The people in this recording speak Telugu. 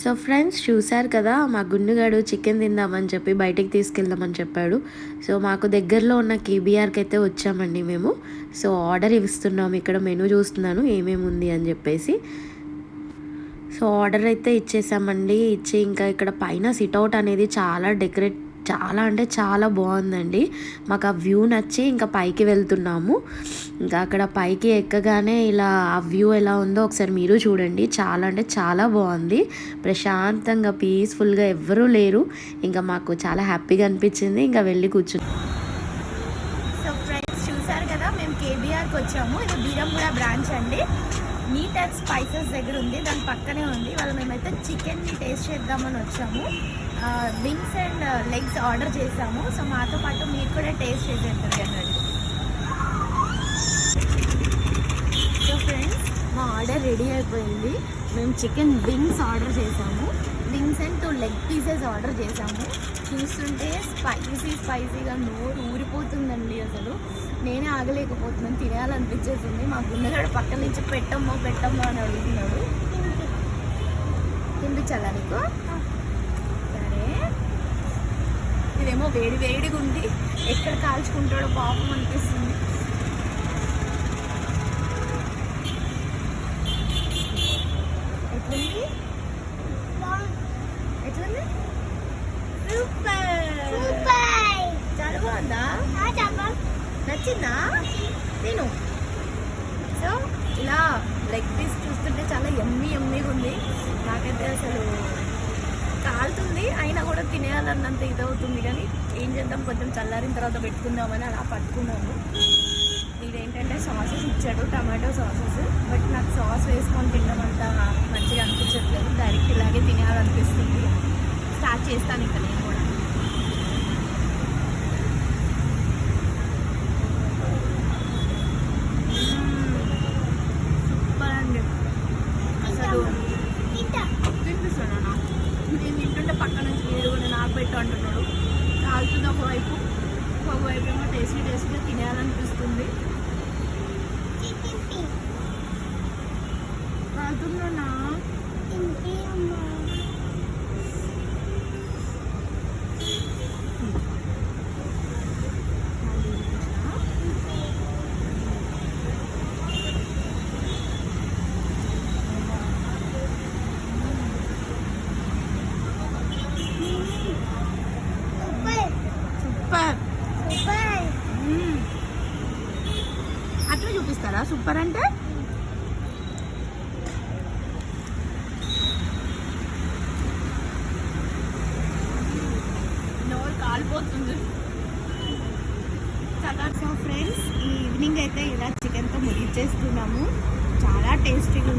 సో ఫ్రెండ్స్ చూసారు కదా, మా గున్నుగాడు చికెన్ తిందామని చెప్పి బయటికి తీసుకెళ్దామని చెప్పాడు. సో మాకు దగ్గరలో ఉన్న కేబీఆర్కి అయితే వచ్చామండి మేము. సో ఆర్డర్ ఇస్తున్నాము, ఇక్కడ మెనూ చూస్తున్నాను ఏమేమి ఉంది అని చెప్పేసి. సో ఆర్డర్ అయితే ఇచ్చేసామండి. ఇచ్చి ఇంకా ఇక్కడ పైన సిట్అవుట్ అనేది చాలా అంటే చాలా బాగుందండి. మాకు ఆ వ్యూ నచ్చి ఇంకా పైకి వెళ్తున్నాము. ఇంకా అక్కడ పైకి ఎక్కగానే ఇలా ఆ వ్యూ ఎలా ఉందో ఒకసారి మీరు చూడండి. చాలా అంటే చాలా బాగుంది. ప్రశాంతంగా పీస్ఫుల్గా ఎవ్వరూ లేరు. ఇంకా మాకు చాలా హ్యాపీగా అనిపించింది. ఇంకా వెళ్ళి కూర్చున్నాం. సో ఫ్రెండ్స్ చూసారు కదా, మేము కేబీఆర్కి వచ్చాము. ఇది బీరంగూడ బ్రాంచ్ అండి. మీట్ అండ్ స్పైసెస్ దగ్గర ఉంది, దాని పక్కనే ఉంది. వాళ్ళు మేమైతే చికెన్ని టేస్ట్ చేద్దామని వచ్చాము. వింగ్స్ అండ్ లెగ్స్ ఆర్డర్ చేసాము. సో మాతో పాటు మీరు కూడా టేస్ట్ చేసేస్తారు అన్నట్టు. సో ఫ్రెండ్స్, మా ఆర్డర్ రెడీ అయిపోయింది. మేము చికెన్ వింగ్స్ ఆర్డర్ చేసాము. Wings and 2 leg pieces order చేసాము. చూస్తుంటే స్పైసీగా నోరు ఊరిపోతుందండి. అసలు నేనే ఆగలేకపోతున్నాను, తినేయాలనిపించేసింది. మా గున్నగాడు పక్కన నుంచి పెట్టమ్మో అని అడుగుతున్నాడు. తినిపించాలా నీకు? సరే, ఇదేమో వేడిగా ఉంది. ఎక్కడ కాల్చుకుంటాడో పాపం అనిపిస్తుంది. ఎట్లుంది? చాలా బాగుందా? నచ్చిందా? తిను. సో ఇలా లెగ్ పీస్ చూస్తుంటే చాలా యమ్మీగా ఉంది. నాకైతే అసలు కాలుతుంది, అయినా కూడా తినేయాలన్నంత ఇదవుతుంది. కానీ ఏం చేద్దాం, కొంచెం చల్లారిన తర్వాత పెట్టుకుందామని అలా పట్టుకున్నాము. ఇదేంటంటే సాసెస్ ఇచ్చాడు, టమాటో సాసెస్. బట్ నాకు సాస్ వేసుకొని తినడం అంతా మంచిగా అనిపించట్లేదు. డైరెక్ట్ ఇలాగే తినేయాలనిపిస్తుంది. స్టార్ట్ చేస్తాను ఇంకా నేను కూడా. సూపర్ అండి. అసలు తినిపిస్తాను. నేను తింటుంటే పక్క నుంచి వీడు కూడా నాకు పెట్టు అంటున్నాడు. కాలుతుంది ఒకవైపు ఏమో టేస్టీగా తినేయాలనిపిస్తుంది. కాలుతున్నా అట్లా చూపిస్తారా సూపర్ అంటే? నోరు కాలిపోతుంది. సో ఫ్రెండ్స్, ఈ ఈవినింగ్ అయితే ఇలా చికెన్తో ముగించేస్తున్నాము. చాలా టేస్టీగా